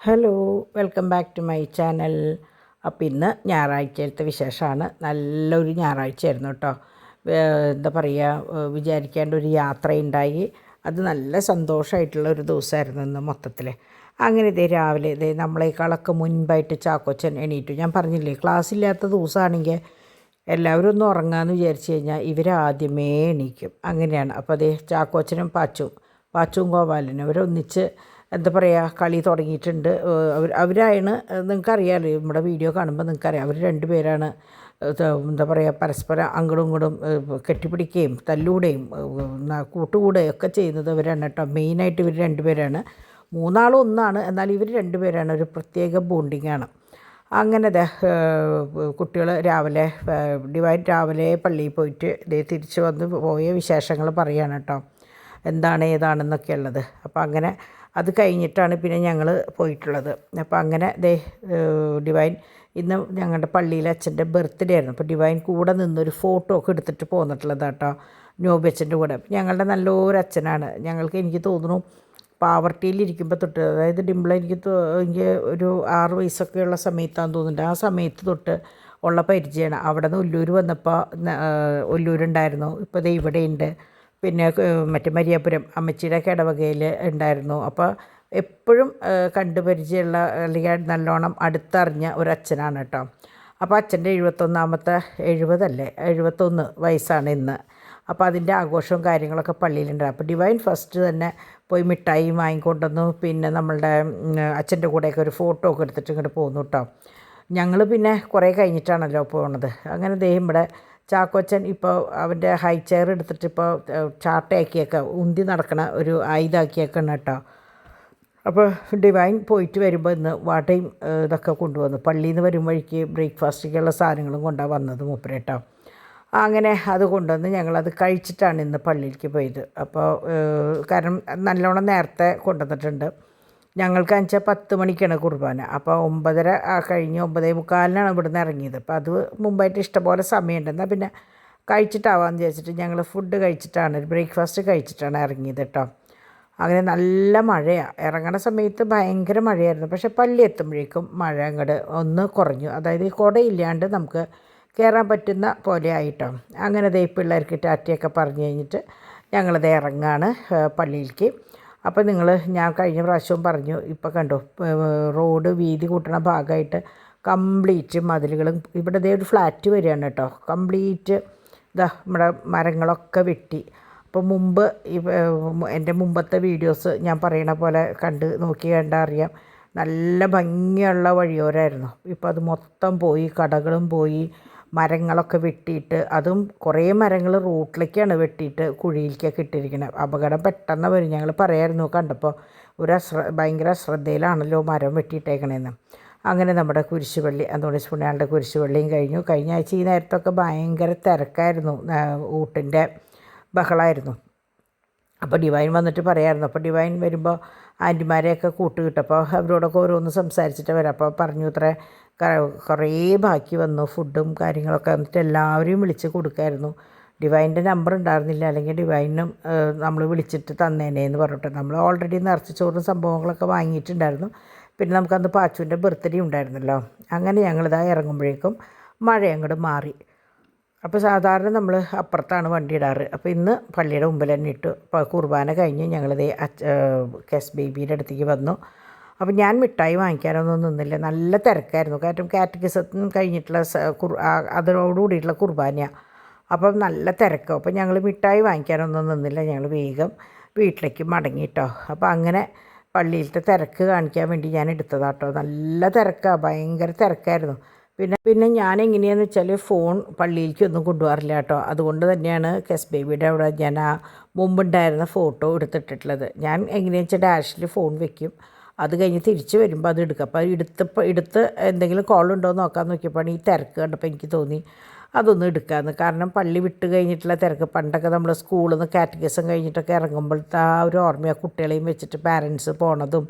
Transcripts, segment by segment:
Hello, welcome back to my channel. അപ്പോൾ ഇന്ന് ഞായറാഴ്ചയിലത്തെ വിശേഷമാണ്. നല്ലൊരു ഞായറാഴ്ചയായിരുന്നു കേട്ടോ. എന്താ പറയുക, വിചാരിക്കേണ്ട ഒരു യാത്രയുണ്ടായി. അത് നല്ല സന്തോഷമായിട്ടുള്ള ഒരു ദിവസമായിരുന്നു ഇന്ന് മൊത്തത്തിൽ. അങ്ങനെ രാവിലെ നമ്മളെക്കാളൊക്കെ മുൻപായിട്ട് ചാക്കോച്ചൻ എണീറ്റു. ഞാൻ പറഞ്ഞില്ലേ, ക്ലാസ് ഇല്ലാത്ത ദിവസമാണെങ്കിൽ എല്ലാവരും ഒന്ന് ഉറങ്ങാമെന്ന് വിചാരിച്ചു കഴിഞ്ഞാൽ ഇവർ ആദ്യമേ എണീക്കും. അങ്ങനെയാണ്. അപ്പോൾ ചാക്കോച്ചനും പാച്ചുവും ഗോപാലനും അവരൊന്നിച്ച് എന്താ പറയുക, കളി തുടങ്ങിയിട്ടുണ്ട്. അവരാണ്, നിങ്ങൾക്കറിയാമല്ലോ, നമ്മുടെ വീഡിയോ കാണുമ്പോൾ നിങ്ങൾക്കറിയാം, അവർ രണ്ടുപേരാണ് എന്താ പറയുക, പരസ്പരം അങ്ങോട്ടും ഇങ്ങോട്ടും കെട്ടിപ്പിടിക്കുകയും തല്ലൂടെയും കൂട്ടുകൂടുകയും ഒക്കെ ചെയ്യുന്നത് അവരാണ് കേട്ടോ. മെയിനായിട്ട് ഇവർ രണ്ടുപേരാണ്. മൂന്നാളും ഒന്നാണ്, എന്നാൽ ഇവർ രണ്ടുപേരാണ്, ഒരു പ്രത്യേക ബോണ്ടിങ്ങാണ്. അങ്ങനെ കുട്ടികൾ ഡിവൈൻ രാവിലെ പള്ളിയിൽ പോയിട്ട് തിരിച്ച് വന്ന് പോയ വിശേഷങ്ങൾ പറയുകയാണ് കേട്ടോ, എന്താണ് ഏതാണെന്നൊക്കെ ഉള്ളത്. അപ്പോൾ അങ്ങനെ അത് കഴിഞ്ഞിട്ടാണ് പിന്നെ ഞങ്ങൾ പോയിട്ടുള്ളത്. അപ്പോൾ അങ്ങനെ ഡിവൈൻ ഇന്ന് ഞങ്ങളുടെ പള്ളിയിലെ അച്ഛൻ്റെ ബർത്ത്ഡേ ആയിരുന്നു. അപ്പോൾ ഡിവൈൻ കൂടെ നിന്നൊരു ഫോട്ടോ ഒക്കെ എടുത്തിട്ട് പോന്നിട്ടുള്ളത് കേട്ടോ, നോബി അച്ഛൻ്റെ കൂടെ. ഞങ്ങളുടെ നല്ലൊരു അച്ഛനാണ്. എനിക്ക് തോന്നുന്നു പാവർട്ടിയിലിരിക്കുമ്പോൾ തൊട്ട്, അതായത് ഡിംപിൾ എനിക്ക് ഒരു 6 വയസ്സൊക്കെയുള്ള സമയത്താണെന്ന് തോന്നുന്നുണ്ട്. ആ സമയത്ത് തൊട്ട് ഉള്ള പരിചയമാണ്. അവിടെ നിന്ന് ഒല്ലൂർ വന്നപ്പോൾ ഒല്ലൂരുണ്ടായിരുന്നു. ഇപ്പോൾ ഇവിടെയുണ്ട്. പിന്നെ മറ്റേ മരിയാപുരം അമ്മച്ചിയുടെ ഇടവകയിൽ ഉണ്ടായിരുന്നു. അപ്പോൾ എപ്പോഴും കണ്ടു പരിചയമുള്ള, അല്ലെങ്കിൽ നല്ലോണം അടുത്തറിഞ്ഞ ഒരു അച്ഛനാണ് കേട്ടോ. അപ്പോൾ അച്ഛൻ്റെ 71 വയസ്സാണ് ഇന്ന്. അപ്പോൾ അതിൻ്റെ ആഘോഷവും കാര്യങ്ങളൊക്കെ പള്ളിയിലുണ്ട്. അപ്പോൾ ഡിവൈൻ ഫസ്റ്റ് തന്നെ പോയി മിഠായി വാങ്ങിക്കൊണ്ടുവന്നു. പിന്നെ നമ്മളുടെ അച്ഛൻ്റെ കൂടെയൊക്കെ ഒരു ഫോട്ടോ ഒക്കെ എടുത്തിട്ട് ഇങ്ങോട്ട് പോന്നു കേട്ടോ. ഞങ്ങൾ പിന്നെ കുറേ കഴിഞ്ഞിട്ടാണല്ലോ പോകുന്നത്. അങ്ങനെ ഇവിടെ ചാക്കോച്ചൻ ഇപ്പോൾ അവൻ്റെ ഹൈ ചെയർ എടുത്തിട്ട് ഇപ്പോൾ ചാട്ടയാക്കിയൊക്കെ ഉന്തി നടക്കണ ഒരു ആയുധാക്കിയൊക്കെയാണ് കേട്ടോ. അപ്പോൾ ഡിവൈൻ പോയിട്ട് വരുമ്പോൾ ഇന്ന് വാട്ടയും ഇതൊക്കെ കൊണ്ടുവന്നു. പള്ളിയിൽ നിന്ന് വരും വഴിക്ക് ബ്രേക്ക്ഫാസ്റ്റിക്കുള്ള സാധനങ്ങളും കൊണ്ടാണ് വന്നത് മൂപ്പരേട്ടോ. അങ്ങനെ അത് കൊണ്ടുവന്ന് ഞങ്ങളത് കഴിച്ചിട്ടാണ് ഇന്ന് പള്ളിയിലേക്ക് പോയത്. അപ്പോൾ കാരണം നല്ലോണം നേരത്തെ കൊണ്ടുവന്നിട്ടുണ്ട്. ഞങ്ങൾക്ക് 10 മണിക്കാണ് കുർബാന. അപ്പോൾ 9:30 കഴിഞ്ഞ് 9:45 ഇവിടുന്ന് ഇറങ്ങിയത്. അപ്പോൾ അത് മുമ്പായിട്ട് ഇഷ്ടംപോലെ സമയമുണ്ട്. എന്നാൽ പിന്നെ കഴിച്ചിട്ടാവാമെന്ന് വിചാരിച്ചിട്ട് ഞങ്ങൾ ഫുഡ് കഴിച്ചിട്ടാണ്, ഒരു ബ്രേക്ക്ഫാസ്റ്റ് കഴിച്ചിട്ടാണ് ഇറങ്ങിയത് കേട്ടോ. അങ്ങനെ നല്ല മഴയാണ്. ഇറങ്ങണ സമയത്ത് ഭയങ്കര മഴയായിരുന്നു. പക്ഷേ പള്ളി എത്തുമ്പോഴേക്കും മഴ അങ്ങോട്ട് ഒന്ന് കുറഞ്ഞു. അതായത് കുടയില്ലാണ്ട് നമുക്ക് കയറാൻ പറ്റുന്ന പോലെ ആയിട്ടോ. അങ്ങനെ പിള്ളേർക്ക് ടാറ്റയൊക്കെ പറഞ്ഞു കഴിഞ്ഞിട്ട് ഞങ്ങളത് ഇറങ്ങാണ് പള്ളിയിലേക്ക്. അപ്പോൾ ഞാൻ കഴിഞ്ഞ പ്രാവശ്യവും പറഞ്ഞു, ഇപ്പോൾ കണ്ടു റോഡ് വീതി കൂട്ടുന്ന ഭാഗമായിട്ട് കംപ്ലീറ്റ് മതിലുകളും, ഇവിടെ ഒരു ഫ്ലാറ്റ് വരികയാണ് കേട്ടോ. കംപ്ലീറ്റ് നമ്മുടെ മരങ്ങളൊക്കെ വെട്ടി. അപ്പോൾ എൻ്റെ മുമ്പത്തെ വീഡിയോസ് ഞാൻ പറയണ പോലെ കണ്ടാൽ അറിയാം, നല്ല ഭംഗിയുള്ള വഴിയോരായിരുന്നു. ഇപ്പോൾ അത് മൊത്തം പോയി, കടകളും പോയി, മരങ്ങളൊക്കെ വെട്ടിയിട്ട്, അതും കുറേ മരങ്ങൾ റോട്ടിലേക്കാണ് വെട്ടിയിട്ട് കുഴിയിലേക്കൊക്കെ ഇട്ടിരിക്കുന്നത്. അപകടം പെട്ടെന്ന് വരും. ഞങ്ങൾ പറയായിരുന്നു കണ്ടപ്പോൾ, ഭയങ്കര ശ്രദ്ധയിലാണല്ലോ മരം വെട്ടിയിട്ടേക്കണേന്ന്. അങ്ങനെ നമ്മുടെ കുരിശുപള്ളി, അന്തോണീസ് പുണ്യാളുടെ കുരിശുപള്ളിയും കഴിഞ്ഞു. കഴിഞ്ഞ ആഴ്ച ഈ നേരത്തൊക്കെ ഭയങ്കര തിരക്കായിരുന്നു, ഊട്ടിൻ്റെ ബഹളമായിരുന്നു. അപ്പോൾ ഡിവൈൻ വന്നിട്ട് പറയായിരുന്നു. അപ്പോൾ ഡിവൈൻ വരുമ്പോൾ ആൻറ്റിമാരെയൊക്കെ കൂട്ടുകിട്ടപ്പോൾ അവരോടൊക്കെ ഓരോന്ന് സംസാരിച്ചിട്ട് വരാം. അപ്പോൾ പറഞ്ഞു ഇത്ര കുറേ ബാക്കി വന്നു ഫുഡും കാര്യങ്ങളൊക്കെ. എന്നിട്ട് എല്ലാവരെയും വിളിച്ച് കൊടുക്കായിരുന്നു. ഡിവൈൻ്റെ നമ്പർ ഉണ്ടായിരുന്നില്ല, അല്ലെങ്കിൽ ഡിവൈനും നമ്മൾ വിളിച്ചിട്ട് തന്നേനെ എന്ന് പറഞ്ഞിട്ട്. നമ്മൾ ഓൾറെഡി നിറച്ചിച്ചോറും സംഭവങ്ങളൊക്കെ വാങ്ങിയിട്ടുണ്ടായിരുന്നു. പിന്നെ നമുക്കന്ന് പാച്ചുവിൻ്റെ ബർത്ത്ഡേ ഉണ്ടായിരുന്നല്ലോ. അങ്ങനെ ഞങ്ങളിതാ ഇറങ്ങുമ്പോഴേക്കും മഴ അങ്ങോട്ട് മാറി. അപ്പോൾ സാധാരണ നമ്മൾ അപ്പുറത്താണ് വണ്ടി ഇടാറ്. അപ്പോൾ ഇന്ന് പള്ളിയുടെ മുമ്പിൽ തന്നെ ഇട്ടു. അപ്പോൾ കുർബാന കഴിഞ്ഞ് ഞങ്ങളിതേ കെസ് ബേബിയുടെ അടുത്തേക്ക് വന്നു. അപ്പോൾ ഞാൻ മിഠായി വാങ്ങിക്കാനൊന്നും നിന്നില്ല, നല്ല തിരക്കായിരുന്നു. കാരണം കാറ്റഗിസത്തിന് കഴിഞ്ഞിട്ടുള്ള അതിനോടുകൂടിയിട്ടുള്ള കുർബാനയാണ്. അപ്പം നല്ല തിരക്കും. അപ്പോൾ ഞങ്ങൾ മിഠായി വാങ്ങിക്കാനൊന്നും നിന്നില്ല, ഞങ്ങൾ വേഗം വീട്ടിലേക്ക് മടങ്ങിയിട്ടോ. അപ്പോൾ അങ്ങനെ പള്ളിയിലത്തെ തിരക്ക് കാണിക്കാൻ വേണ്ടി ഞാൻ എടുത്തതാട്ടോ. നല്ല തിരക്കാണ്, ഭയങ്കര തിരക്കായിരുന്നു. പിന്നെ ഞാൻ എങ്ങനെയാണെന്ന് വെച്ചാൽ ഫോൺ പള്ളിയിലേക്കൊന്നും കൊണ്ടുപോകാറില്ല കേട്ടോ. അതുകൊണ്ട് തന്നെയാണ് കെസ് ബേബിയുടെ അവിടെ ഞാൻ ആ മുമ്പുണ്ടായിരുന്ന ഫോട്ടോ എടുത്തിട്ടുള്ളത്. ഞാൻ എങ്ങനെയാണെന്ന് വെച്ചാൽ ഡാഷിൽ ഫോൺ വെക്കും, അത് കഴിഞ്ഞ് തിരിച്ച് വരുമ്പോൾ അത് എടുക്കുക. അപ്പോൾ എടുത്ത് എന്തെങ്കിലും കോൾ ഉണ്ടോ എന്ന് നോക്കാൻ നോക്കിയപ്പോൾ ഈ തിരക്ക് കണ്ടപ്പോൾ എനിക്ക് തോന്നി അതൊന്നും എടുക്കാമെന്ന്. കാരണം പള്ളി വിട്ട് കഴിഞ്ഞിട്ടുള്ള തിരക്ക്, പണ്ടൊക്കെ നമ്മൾ സ്കൂളിൽ നിന്ന് കാറ്റഗിസം കഴിഞ്ഞിട്ടൊക്കെ ഇറങ്ങുമ്പോഴത്തെ ആ ഒരു ഓർമ്മയാണ്, കുട്ടികളെയും വെച്ചിട്ട് പാരൻസ് പോണതും.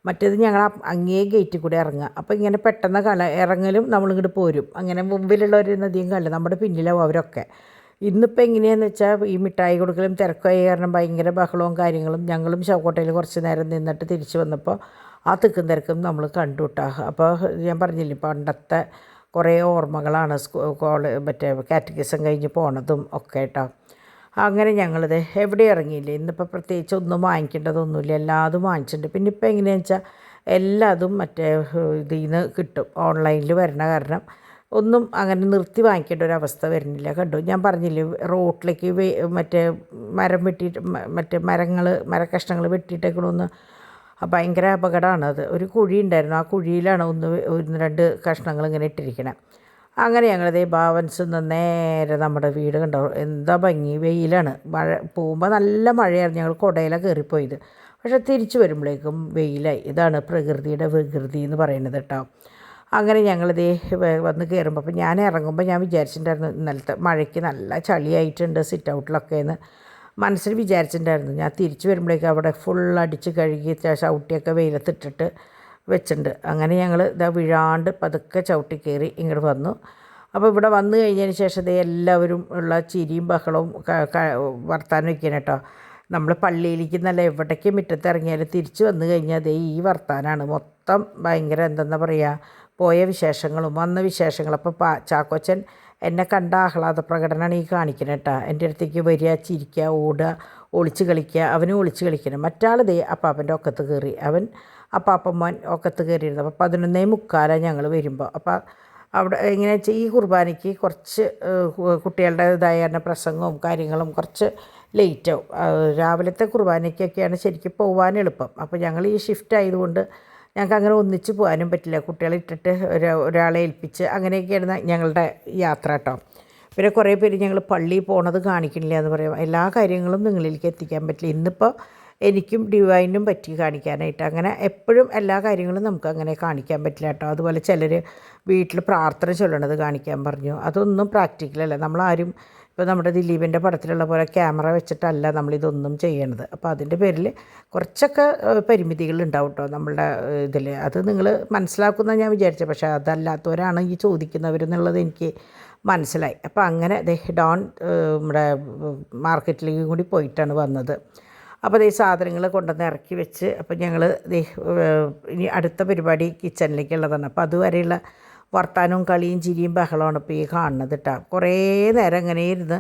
മറ്റേത് ഞങ്ങൾ അങ്ങേ ഗേറ്റിൽ കൂടെ ഇറങ്ങുക. അപ്പോൾ ഇങ്ങനെ പെട്ടെന്ന് ഇറങ്ങലും നമ്മളിങ്ങോട്ട് പോരും. അങ്ങനെ മുമ്പിലുള്ളവരൊന്നും അധികം കണ്ടില്ല, നമ്മുടെ പിന്നിലാവും അവരൊക്കെ. ഇന്നിപ്പോൾ എങ്ങനെയാണെന്ന് വെച്ചാൽ ഈ മിഠായി കൊടുക്കലും തിരക്കായി കാരണം ഭയങ്കര ബഹളവും കാര്യങ്ങളും. ഞങ്ങളും ശവക്കോട്ടയിൽ കുറച്ച് നേരം നിന്നിട്ട് തിരിച്ച് വന്നപ്പോൾ ആ തിക്കും തിരക്കും നമ്മൾ കണ്ടു കേട്ടോ. അപ്പോൾ ഞാൻ പറഞ്ഞില്ലേ പണ്ടത്തെ കുറേ ഓർമ്മകളാണ് മറ്റേ കാറ്റഗിസം കഴിഞ്ഞ് പോണതും ഒക്കെ കേട്ടോ. അങ്ങനെ ഞങ്ങളിത് എവിടെ ഇറങ്ങിയില്ലേ, ഇന്നിപ്പോൾ പ്രത്യേകിച്ച് ഒന്നും വാങ്ങിക്കേണ്ടതൊന്നുമില്ല, എല്ലാതും വാങ്ങിച്ചിട്ടുണ്ട്. പിന്നെ ഇപ്പോൾ എങ്ങനെയാണെന്ന് വെച്ചാൽ എല്ലാതും മറ്റേ ഇതിൽ നിന്ന് കിട്ടും, ഓൺലൈനിൽ വരണ കാരണം ഒന്നും അങ്ങനെ നിർത്തി വാങ്ങിക്കേണ്ട ഒരു അവസ്ഥ വരുന്നില്ല. കണ്ടു ഞാൻ പറഞ്ഞില്ലേ റോട്ടിലേക്ക് മറ്റേ മരം വെട്ടിയിട്ട് മറ്റേ മരക്കഷ്ണങ്ങൾ വെട്ടിയിട്ടേക്കണമെന്ന്, ഭയങ്കര അപകടമാണ് അത്. ഒരു കുഴി ഉണ്ടായിരുന്നു, ആ കുഴിയിലാണ് ഒന്ന് രണ്ട് കഷ്ണങ്ങൾ ഇങ്ങനെ ഇട്ടിരിക്കണേ. അങ്ങനെ ഞങ്ങളിതേ ഭാവൻസ് നിന്ന് നേരെ നമ്മുടെ വീട് കണ്ടോ, എന്താ ഭംഗി, വെയിലാണ്. പോകുമ്പോൾ നല്ല മഴയായിരുന്നു, ഞങ്ങൾ കുടയിലാണ് കയറിപ്പോയത്. പക്ഷെ തിരിച്ചു വരുമ്പോഴേക്കും വെയിലായി. ഇതാണ് പ്രകൃതിയുടെ വികൃതി എന്ന് പറയുന്നത് കേട്ടോ. അങ്ങനെ ഞങ്ങളിതേ വന്ന് കയറുമ്പോൾ, അപ്പോൾ ഞാൻ ഇറങ്ങുമ്പോൾ ഞാൻ വിചാരിച്ചിട്ടുണ്ടായിരുന്നു ഇന്നലത്തെ മഴയ്ക്ക് നല്ല ചളിയായിട്ടുണ്ട് സിറ്റ് ഔട്ടിലൊക്കെ എന്ന് മനസ്സിൽ വിചാരിച്ചിട്ടുണ്ടായിരുന്നു. ഞാൻ തിരിച്ചു വരുമ്പോഴേക്കും അവിടെ ഫുൾ അടിച്ച് കഴുകി ചവിട്ടിയൊക്കെ വെയിലത്തിട്ടിട്ട് വെച്ചിട്ടുണ്ട്. അങ്ങനെ ഞങ്ങൾ ഇതാ വീഴാണ്ട് പതുക്കെ ചവിട്ടി കയറി ഇങ്ങോട്ട് വന്നു. അപ്പോൾ ഇവിടെ വന്നു കഴിഞ്ഞതിന് ശേഷം എല്ലാവരും ഉള്ള ചിരിയും ബഹളവും വർത്താനം വയ്ക്കാൻ കേട്ടോ. നമ്മൾ പള്ളിയിലേക്ക് നല്ല എവിടേക്ക് മുറ്റത്ത് ഇറങ്ങിയാലും തിരിച്ച് വന്നു കഴിഞ്ഞാൽ ഈ വർത്താനാണ് മൊത്തം. ഭയങ്കര എന്തെന്നാ പറയുക, പോയ വിശേഷങ്ങളും വന്ന വിശേഷങ്ങളും. അപ്പോൾ ചാക്കോച്ചൻ എന്നെ കണ്ട ആഹ്ലാദ പ്രകടനമാണ് ഈ കാണിക്കുന്നത് കേട്ടോ. എൻ്റെ അടുത്തേക്ക് വരിക, ചിരിക്കുക, ഓടുക, ഒളിച്ച് കളിക്കുക. അവനും ഒളിച്ച് കളിക്കണം. മറ്റാൾ അപ്പാപ്പൻ്റെ ഒക്കത്ത് കയറി, അവൻ അപ്പാപ്പമ്മോൻ ഒക്കത്ത് കയറിയിരുന്നു. അപ്പോൾ 11:45 ഞങ്ങൾ വരുമ്പോൾ. അപ്പോൾ അവിടെ എങ്ങനെയാ വെച്ചാൽ ഈ കുർബാനയ്ക്ക് കുറച്ച് കുട്ടികളുടേതായ പ്രസംഗവും കാര്യങ്ങളും കുറച്ച് ലേറ്റാവും. രാവിലത്തെ കുർബാനയ്ക്കൊക്കെയാണ് ശരിക്കും പോകാൻ എളുപ്പം. അപ്പോൾ ഞങ്ങൾ ഈ ഷിഫ്റ്റ് ആയതുകൊണ്ട് ഞങ്ങൾക്ക് അങ്ങനെ ഒന്നിച്ച് പോകാനും പറ്റില്ല. കുട്ടികളെ ഇട്ടിട്ട് ഒരാളെ ഏൽപ്പിച്ച് അങ്ങനെയൊക്കെയാണ് ഞങ്ങളുടെ യാത്ര കേട്ടോ. പിന്നെ കുറേ പേര് ഞങ്ങൾ പള്ളിയിൽ പോണത് കാണിക്കണില്ല എന്ന് പറയും. എല്ലാ കാര്യങ്ങളും നിങ്ങളിലേക്ക് എത്തിക്കാൻ പറ്റില്ല. ഇന്നിപ്പോൾ എനിക്കും ഡിവൈനും പറ്റി കാണിക്കാനായിട്ട്. അങ്ങനെ എപ്പോഴും എല്ലാ കാര്യങ്ങളും നമുക്ക് അങ്ങനെ കാണിക്കാൻ പറ്റില്ല കേട്ടോ. അതുപോലെ ചിലർ വീട്ടിൽ പ്രാർത്ഥന ചൊല്ലണത് കാണിക്കാൻ പറഞ്ഞു. അതൊന്നും പ്രാക്ടിക്കലല്ല. നമ്മളാരും ഇപ്പോൾ നമ്മുടെ ദിലീപിൻ്റെ പടത്തിലുള്ള പോലെ ക്യാമറ വെച്ചിട്ടല്ല നമ്മളിതൊന്നും ചെയ്യണത്. അപ്പോൾ അതിൻ്റെ പേരിൽ കുറച്ചൊക്കെ പരിമിതികൾ ഉണ്ടാവും കേട്ടോ നമ്മളുടെ ഇതിൽ. അത് നിങ്ങൾ മനസ്സിലാക്കുന്ന ഞാൻ വിചാരിച്ചത്. പക്ഷേ അതല്ലാത്തവരാണ് ഈ ചോദിക്കുന്നവരെന്നുള്ളത് എനിക്ക് മനസ്സിലായി. അപ്പോൾ അങ്ങനെ ഡോൺ നമ്മുടെ മാർക്കറ്റിലേക്ക് കൂടി പോയിട്ടാണ് വന്നത്. അപ്പോൾ ഈ സാധനങ്ങൾ കൊണ്ടുവന്ന് ഇറക്കി വെച്ച്, അപ്പോൾ ഞങ്ങൾ ഇനി അടുത്ത പരിപാടി കിച്ചണിലേക്കുള്ളതാണ്. അപ്പോൾ അതുവരെയുള്ള വർത്താനവും കളിയും ചിരിയും ബഹളമാണ് ഇപ്പോൾ ഈ കാണുന്നത് കേട്ടോ. കുറേ നേരം ഇങ്ങനെ ഇരുന്ന്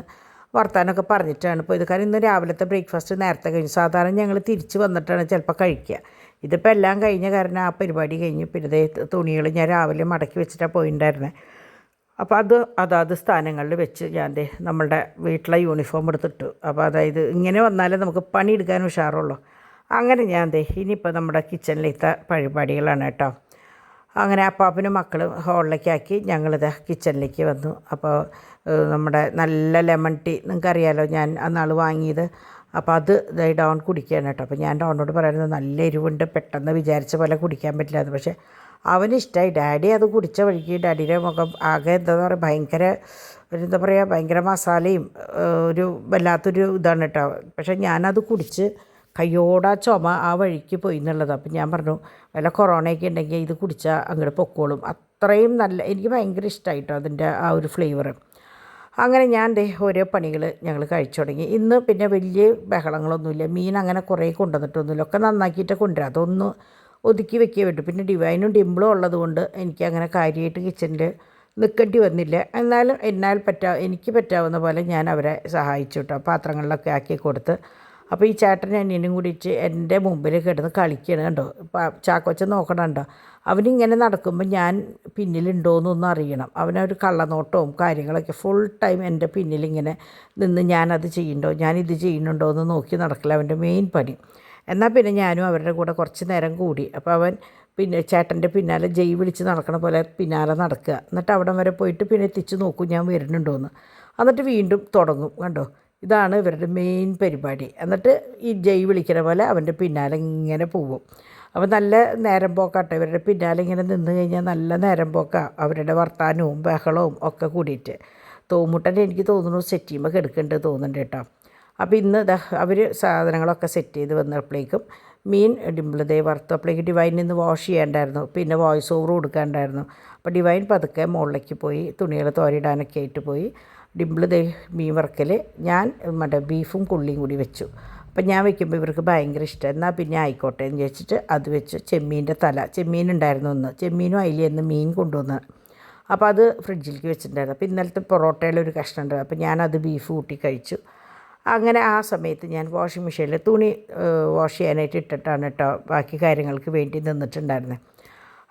വർത്താനമൊക്കെ പറഞ്ഞിട്ടാണ് ഇപ്പോൾ ഇത്. കാരണം ഇന്ന് രാവിലത്തെ ബ്രേക്ക്ഫാസ്റ്റ് നേരത്തെ കഴിഞ്ഞു. സാധാരണ ഞങ്ങൾ തിരിച്ച് വന്നിട്ടാണ് ചിലപ്പോൾ കഴിക്കുക. ഇതിപ്പോൾ എല്ലാം കഴിഞ്ഞ കാരണം ആ പരിപാടി കഴിഞ്ഞു. പിന്നെ തുണികൾ ഞാൻ രാവിലെ മടക്കി വെച്ചിട്ടാണ് പോയിട്ടുണ്ടായിരുന്നത്. അപ്പോൾ അതാത് സ്ഥാനങ്ങളിൽ വെച്ച് ഞാൻ നമ്മളുടെ വീട്ടിലെ യൂണിഫോം എടുത്തിട്ടു. അപ്പോൾ അതായത് ഇങ്ങനെ വന്നാലേ നമുക്ക് പണിയെടുക്കാൻ ഉഷാറുള്ളൂ. അങ്ങനെ ഞാൻ ഇനിയിപ്പോൾ നമ്മുടെ കിച്ചണിലത്തെ പരിപാടികളാണ് കേട്ടോ. അങ്ങനെ അപ്പാപ്പനും മക്കളും ഹോളിലേക്കാക്കി ഞങ്ങളിത് കിച്ചണിലേക്ക് വന്നു. അപ്പോൾ നമ്മുടെ നല്ല ലെമൺ ടീ നിങ്ങൾക്കറിയാലോ ഞാൻ അന്നാൾ വാങ്ങിയത്. അപ്പോൾ അത് ഡൗൺ കുടിക്കുകയാണ് കേട്ടോ. അപ്പോൾ ഞാൻ ഡൗണിനോട് പറയുന്നത് നല്ല എരിവുണ്ട്, പെട്ടെന്ന് വിചാരിച്ച പോലെ കുടിക്കാൻ പറ്റില്ല അത്. പക്ഷേ അവനിഷ്ടമായി. ഡാഡി അത് കുടിച്ച വഴിക്ക് ഡാഡിയുടെ മുഖം ആകെ എന്താ പറയുക ഭയങ്കര മസാലയും ഒരു വല്ലാത്തൊരു ഇതാണ് കേട്ടോ. പക്ഷേ ഞാനത് കുടിച്ച് കയ്യോടാ ചുമ ആ വഴിക്ക് പോയി എന്നുള്ളത്. അപ്പം ഞാൻ പറഞ്ഞു വല്ല കൊറോണയൊക്കെ ഉണ്ടെങ്കിൽ ഇത് കുടിച്ചാൽ അങ്ങോട്ട് പൊക്കോളും. അത്രയും നല്ല, എനിക്ക് ഭയങ്കര ഇഷ്ടമായിട്ടോ അതിൻ്റെ ആ ഒരു ഫ്ലേവർ. അങ്ങനെ ഞാൻ ഓരോ പണികൾ ഞങ്ങൾ കഴിച്ചു തുടങ്ങി. ഇന്ന് പിന്നെ വലിയ ബഹളങ്ങളൊന്നുമില്ല. മീൻ അങ്ങനെ കുറേ കൊണ്ടുവന്നിട്ടൊന്നുമില്ല, ഒക്കെ നന്നാക്കിയിട്ട് കൊണ്ടുവരാം. അതൊന്ന് ഒതുക്കി വെക്കുക പറ്റും. പിന്നെ ഡിവൈനും ഡിംപിളും ഉള്ളത് കൊണ്ട് എനിക്ക് അങ്ങനെ കാര്യമായിട്ട് കിച്ചണിൽ നിൽക്കേണ്ടി വന്നില്ല. എന്നാലും എനിക്ക് പറ്റാവുന്ന പോലെ ഞാൻ അവരെ സഹായിച്ചു കേട്ടോ. പാത്രങ്ങളിലൊക്കെ ആക്കി കൊടുത്ത്. അപ്പോൾ ഈ ചേട്ടൻ അനിയനും കൂടിയിട്ട് എൻ്റെ മുമ്പിൽ കിടന്ന് കളിക്കണം കണ്ടോ. ചാക്കോച്ചൻ നോക്കണം കണ്ടോ. അവനിങ്ങനെ നടക്കുമ്പോൾ ഞാൻ പിന്നിലുണ്ടോയെന്നൊന്നും അറിയണം. അവനൊരു കള്ളനോട്ടവും കാര്യങ്ങളൊക്കെ ഫുൾ ടൈം എൻ്റെ പിന്നിലിങ്ങനെ നിന്ന് ഞാനത് ചെയ്യുന്നുണ്ടോ ഞാനിത് ചെയ്യുന്നുണ്ടോ എന്ന് നോക്കി നടക്കില്ല അവൻ്റെ മെയിൻ പണി. എന്നാൽ പിന്നെ ഞാനും അവരുടെ കൂടെ കുറച്ച് നേരം കൂടി. അപ്പോൾ അവൻ പിന്നെ ചേട്ടൻ്റെ പിന്നാലെ ജയ് വിളിച്ച് നടക്കണ പോലെ പിന്നാലെ നടക്കുക. എന്നിട്ട് അവിടം വരെ പോയിട്ട് പിന്നെ എത്തിച്ച് നോക്കും ഞാൻ വരുന്നുണ്ടോയെന്ന്. എന്നിട്ട് വീണ്ടും തുടങ്ങും കണ്ടോ. ഇതാണ് ഇവരുടെ മെയിൻ പരിപാടി. എന്നിട്ട് ഈ ജയ് വിളിക്കുന്ന പോലെ അവൻ്റെ പിന്നാലെ ഇങ്ങനെ പോവും. അപ്പോൾ നല്ല നേരം പോക്കാട്ടോ ഇവരുടെ പിന്നാലെ ഇങ്ങനെ നിന്ന് കഴിഞ്ഞാൽ നല്ല നേരം പോക്കാണ്. അവരുടെ വർത്താനവും ബഹളവും ഒക്കെ കൂടിയിട്ട്. തോമുട്ടൻ എനിക്ക് തോന്നുന്നു സെറ്റ് ചെയ്യുമ്പോൾ എടുക്കേണ്ടത് തോന്നുന്നുണ്ട് കേട്ടോ. അപ്പോൾ ഇന്ന് അവർ സാധനങ്ങളൊക്കെ സെറ്റ് ചെയ്ത് വന്നപ്പോഴേക്കും മീൻ ഡിംപിൾ വറുത്തപ്പോഴേക്ക് ഡിവൈനിൽ നിന്ന് വാഷ് ചെയ്യാണ്ടായിരുന്നു. പിന്നെ വോയിസ് ഓവർ കൊടുക്കാണ്ടായിരുന്നു. അപ്പോൾ ഡിവൈൻ പതുക്കെ മുകളിലേക്ക് പോയി തുണികൾ തോരിടാനൊക്കെ ആയിട്ട് പോയി. ഡിംപിൾ മീൻ വറുക്കൽ, ഞാൻ മറ്റേ ബീഫും കൊള്ളിയും കൂടി വെച്ചു. അപ്പം ഞാൻ വെക്കുമ്പോൾ ഇവർക്ക് ഭയങ്കര ഇഷ്ടം. എന്നാൽ പിന്നെ ആയിക്കോട്ടെ എന്ന് ചോദിച്ചിട്ട് അത് വെച്ച് ചെമ്മീൻ്റെ തല, ചെമ്മീൻ ഉണ്ടായിരുന്നു ഒന്ന്, ചെമ്മീനും അതിലെന്ന് മീൻ കൊണ്ടുവന്ന്, അപ്പോൾ അത് ഫ്രിഡ്ജിലേക്ക് വെച്ചിട്ടുണ്ടായിരുന്നു. അപ്പോൾ ഇന്നലത്തെ പൊറോട്ടയിലൊരു കഷ്ണം ഉണ്ട്, അപ്പോൾ ഞാനത് ബീഫ് കൂട്ടി കഴിച്ചു. അങ്ങനെ ആ സമയത്ത് ഞാൻ വാഷിംഗ് മെഷീനിൽ തുണി വാഷ് ചെയ്യാനായിട്ട് ഇട്ടിട്ടാണ് കേട്ടോ ബാക്കി കാര്യങ്ങൾക്ക് വേണ്ടി നിന്നിട്ടുണ്ടായിരുന്നത്.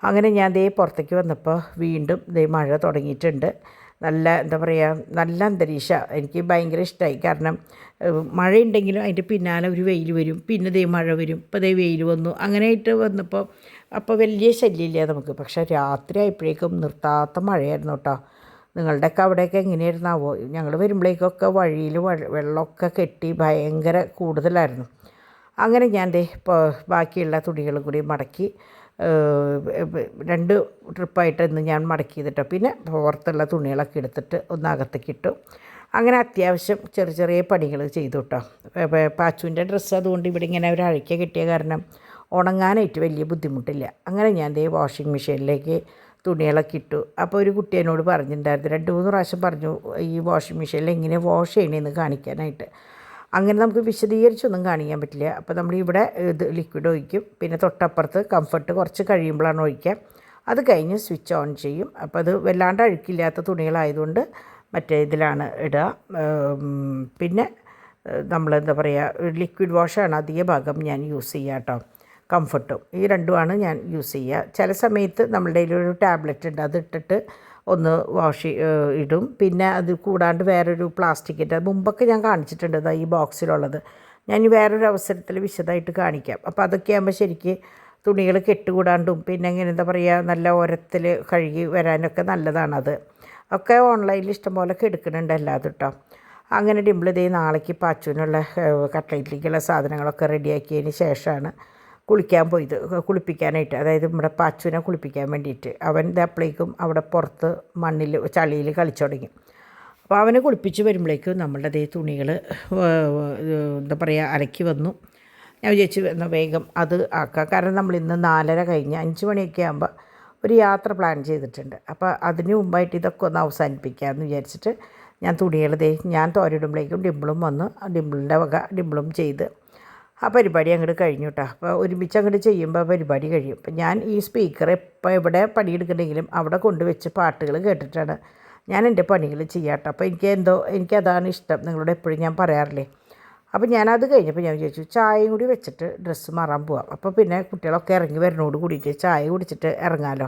അങ്ങനെ ഞാൻ ദേ പുറത്തേക്ക് വന്നപ്പോൾ വീണ്ടും ദേ മഴ തുടങ്ങിയിട്ടുണ്ട്. നല്ല എന്താ പറയുക, നല്ല അന്തരീക്ഷം. എനിക്ക് ഭയങ്കര ഇഷ്ടമായി. കാരണം മഴയുണ്ടെങ്കിലും അതിൻ്റെ പിന്നാലെ ഒരു വെയിൽ വരും, പിന്നെ ദേ മഴ വരും, ഇപ്പോൾ ദേ വെയിൽ വന്നു, അങ്ങനെയായിട്ട് വന്നപ്പോൾ അപ്പോൾ വലിയ ശല്യമില്ല നമുക്ക്. പക്ഷേ രാത്രി ആയപ്പോഴേക്കും നിർത്താത്ത മഴയായിരുന്നു കേട്ടോ. നിങ്ങളുടെയൊക്കെ അവിടെയൊക്കെ എങ്ങനെയായിരുന്നാവോ? ഞങ്ങൾ വരുമ്പോഴേക്കൊക്കെ വഴിയിൽ വെള്ളമൊക്കെ കെട്ടി ഭയങ്കര കൂടുതലായിരുന്നു. അങ്ങനെ ഞാൻ ദേ ഇപ്പോൾ ബാക്കിയുള്ള തുണികളും കൂടി മടക്കി 2 ട്രിപ്പായിട്ട് ഇന്ന് ഞാൻ മടക്കിയതിട്ടോ. പിന്നെ പുറത്തുള്ള തുണികളൊക്കെ എടുത്തിട്ട് ഒന്ന് അകത്തേക്ക് ഇട്ടു. അങ്ങനെ അത്യാവശ്യം ചെറിയ ചെറിയ പണികൾ ചെയ്തു കേട്ടോ. പാച്ചുവിൻ്റെ ഡ്രസ്സ് അതുകൊണ്ട് ഇവിടെ ഇങ്ങനെ ഒരു അഴിക്ക കിട്ടിയ കാരണം ഉണങ്ങാനായിട്ട് വലിയ ബുദ്ധിമുട്ടില്ല. അങ്ങനെ ഞാൻ ദേ വാഷിംഗ് മെഷീനിലേക്ക് തുണികളൊക്കെ ഇട്ടു. അപ്പോൾ ഒരു കുട്ടി എന്നോട് പറഞ്ഞിട്ടുണ്ടായിരുന്നു, 2-3 പ്രാവശ്യം പറഞ്ഞു ഈ വാഷിംഗ് മെഷീനിൽ എങ്ങനെ വാഷ് ചെയ്യണമെന്ന് കാണിക്കാനായിട്ട്. അങ്ങനെ നമുക്ക് വിശദീകരിച്ചൊന്നും കാണിക്കാൻ പറ്റില്ല. അപ്പോൾ നമ്മളിവിടെ ഇത് ലിക്വിഡ് ഒഴിക്കും, പിന്നെ തൊട്ടപ്പുറത്ത് കംഫർട്ട് കുറച്ച് കഴിയുമ്പോഴാണ് ഒഴിക്കുക. അത് കഴിഞ്ഞ് സ്വിച്ച് ഓൺ ചെയ്യും. അപ്പോൾ അത് വല്ലാണ്ട് അഴുക്കില്ലാത്ത തുണികളായതുകൊണ്ട് മറ്റേ ഇതിലാണ് ഇടുക. പിന്നെ നമ്മളെന്താ പറയുക, ലിക്വിഡ് വാഷാണ് അധിക ഭാഗം ഞാൻ യൂസ് ചെയ്യുക കേട്ടോ. കംഫർട്ടും ഈ രണ്ടുമാണ് ഞാൻ യൂസ് ചെയ്യുക. ചില സമയത്ത് നമ്മളുടെ കയ്യിലൊരു ടാബ്ലറ്റ് ഉണ്ട്, അതിട്ടിട്ട് ഒന്ന് വാഷ് ഇടും. പിന്നെ അത് കൂടാണ്ട് വേറൊരു പ്ലാസ്റ്റിക്കിൻ്റെ മുമ്പൊക്കെ ഞാൻ കാണിച്ചിട്ടുണ്ട്, ഈ ബോക്സിലുള്ളത്. ഞാൻ വേറൊരു അവസരത്തിൽ വിശദമായിട്ട് കാണിക്കാം. അപ്പോൾ അതൊക്കെ ആകുമ്പോൾ ശരിക്ക് തുണികൾ കെട്ടുകൂടാണ്ടും പിന്നെ ഇങ്ങനെ എന്താ പറയുക, നല്ല ഉരത്തിൽ കഴുകി വരാനൊക്കെ നല്ലതാണത്. ഒക്കെ ഓൺലൈനിൽ ഇഷ്ടംപോലൊക്കെ എടുക്കുന്നുണ്ട് എല്ലാതും കേട്ടോ. അങ്ങനെ ഡിംപിൾ ഇതേ നാളേക്ക് പാച്ചുവിനുള്ള കട്ട്ലറ്റിലേക്കുള്ള സാധനങ്ങളൊക്കെ റെഡിയാക്കിയതിന് ശേഷമാണ് കുളിക്കാൻ പോയത്, കുളിപ്പിക്കാനായിട്ട്. അതായത് നമ്മുടെ പാച്ചുവിനെ കുളിപ്പിക്കാൻ വേണ്ടിയിട്ട്. അവൻ അപ്പോഴേക്കും അവിടെ പുറത്ത് മണ്ണിൽ ചളിയിൽ കളിച്ചു തുടങ്ങി. അപ്പോൾ അവനെ കുളിപ്പിച്ച് വരുമ്പോഴേക്കും നമ്മളുടെ അതേ തുണികൾ എന്താ പറയുക അലക്കി വന്നു. ഞാൻ വിചാരിച്ചു എന്നാൽ വേഗം അത് ആക്കാം. കാരണം നമ്മളിന്ന് 4:30 കഴിഞ്ഞ് 5 മണിയൊക്കെ ആകുമ്പോൾ ഒരു യാത്ര പ്ലാൻ ചെയ്തിട്ടുണ്ട്. അപ്പോൾ അതിന് മുമ്പായിട്ട് ഇതൊക്കെ ഒന്ന് അവസാനിപ്പിക്കാമെന്ന് വിചാരിച്ചിട്ട് ഞാൻ തുണികൾ ഞാൻ തോരിടുമ്പോഴേക്കും ഡിംപിളും വന്ന് ഡിംപിളിൻ്റെ വക ഡിംപിളും ചെയ്ത് ആ പരിപാടി അങ്ങോട്ട് കഴിഞ്ഞു കേട്ടോ. അപ്പോൾ ഒരുമിച്ച് അങ്ങോട്ട് ചെയ്യുമ്പോൾ പരിപാടി കഴിയും. അപ്പം ഞാൻ ഈ സ്പീക്കർ എപ്പോൾ എവിടെ പണിയെടുക്കണമെങ്കിലും അവിടെ കൊണ്ടുവച്ച് പാട്ടുകൾ കേട്ടിട്ടാണ് ഞാൻ എൻ്റെ പണികൾ ചെയ്യാം കേട്ടോ. അപ്പോൾ എനിക്കതാണ് ഇഷ്ടം, നിങ്ങളോട് എപ്പോഴും ഞാൻ പറയാറില്ലേ. അപ്പോൾ ഞാനത് കഴിഞ്ഞപ്പോൾ ഞാൻ വിചാരിച്ചു ചായയും കൂടി വെച്ചിട്ട് ഡ്രസ്സ് മാറാൻ പോവാം. അപ്പോൾ പിന്നെ കുട്ടികളൊക്കെ ഇറങ്ങി വരുന്നോട് കൂടിയിട്ട് ചായ കുടിച്ചിട്ട് ഇറങ്ങാമല്ലോ.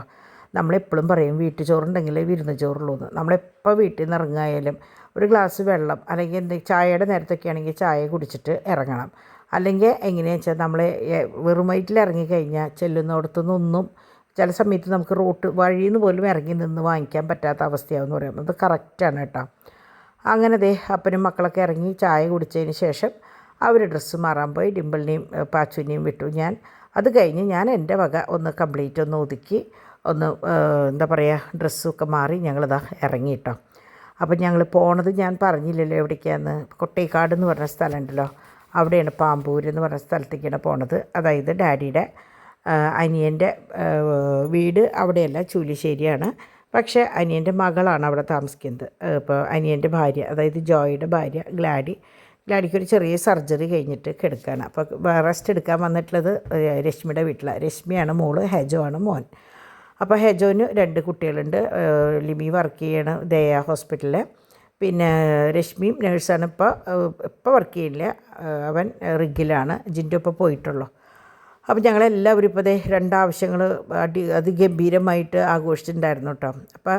നമ്മളെപ്പോഴും പറയും വീട്ടു ചോറുണ്ടെങ്കിൽ വിരുന്ന് ചോറുള്ളൂ എന്ന്. നമ്മളെപ്പോൾ വീട്ടിൽ നിന്ന് ഇറങ്ങായാലും ഒരു ഗ്ലാസ് വെള്ളം അല്ലെങ്കിൽ ചായയുടെ നേരത്തൊക്കെ ആണെങ്കിൽ ചായ കുടിച്ചിട്ട് ഇറങ്ങണം. അല്ലെങ്കിൽ എങ്ങനെയാണെന്ന് വെച്ചാൽ നമ്മൾ വെറും വയറ്റിൽ ഇറങ്ങിക്കഴിഞ്ഞാൽ ചെല്ലുന്നിടത്തുനിന്നൊന്നും ചില സമയത്ത് നമുക്ക് വഴിയിൽ നിന്ന് പോലും ഇറങ്ങി നിന്ന് വാങ്ങിക്കാൻ പറ്റാത്ത അവസ്ഥയാണെന്ന് പറയാം. അത് കറക്റ്റാണ് കേട്ടോ. അങ്ങനെ അപ്പനും മക്കളൊക്കെ ഇറങ്ങി ചായ കുടിച്ചതിന് ശേഷം അവർ ഡ്രസ്സ് മാറാൻ പോയി. ഡിംപിളിനെയും പാച്ചുവിനെയും വിട്ടു ഞാൻ. അത് കഴിഞ്ഞ് ഞാൻ എൻ്റെ വക ഒന്ന് കംപ്ലീറ്റ് ഒന്ന് ഒതുക്കി ഒന്ന് എന്താ പറയുക ഡ്രസ്സൊക്കെ മാറി ഞങ്ങളിതാ ഇറങ്ങി കേട്ടോ. അപ്പം ഞങ്ങൾ പോണത് ഞാൻ പറഞ്ഞില്ലല്ലോ എവിടേക്കാന്ന്. കൊട്ടേക്കാട് എന്ന് പറഞ്ഞ സ്ഥലമുണ്ടല്ലോ, അവിടെയാണ് പാമ്പൂർ എന്ന് പറഞ്ഞ സ്ഥലത്തേക്കാണ് പോണത്. അതായത് ഡാഡിയുടെ അനിയൻ്റെ വീട് അവിടെയല്ല, ചൂലിശ്ശേരിയാണ്. പക്ഷേ അനിയൻ്റെ മകളാണ് അവിടെ താമസിക്കുന്നത്. ഇപ്പോൾ അനിയൻ്റെ ഭാര്യ, അതായത് ജോയിയുടെ ഭാര്യ ഗ്ലാഡിക്കൊരു ചെറിയ സർജറി കഴിഞ്ഞിട്ട് കിടക്കുകയാണ്. അപ്പോൾ റെസ്റ്റ് എടുക്കാൻ വന്നിട്ടുള്ളത് രശ്മിയുടെ വീട്ടിലാണ്. രശ്മിയാണ് മോള്, ഹെജോ ആണ് മോൻ. അപ്പോൾ ഹെജോന് 2 കുട്ടികളുണ്ട്. ലിമി വർക്ക് ചെയ്യണം ദയ ഹോസ്പിറ്റലിൽ. പിന്നെ രശ്മിയും നേഴ്സാണ്. ഇപ്പോൾ വർക്ക് ചെയ്യില്ല, അവൻ റിഗിലാണ്. ജിൻഡോ ഇപ്പോൾ പോയിട്ടുള്ളൂ. അപ്പോൾ ഞങ്ങളെല്ലാവരും ഇപ്പോൾ 2 ആവശ്യങ്ങൾ അതിഗംഭീരമായിട്ട് ആഘോഷിച്ചിട്ടുണ്ടായിരുന്നു കേട്ടോ. അപ്പോൾ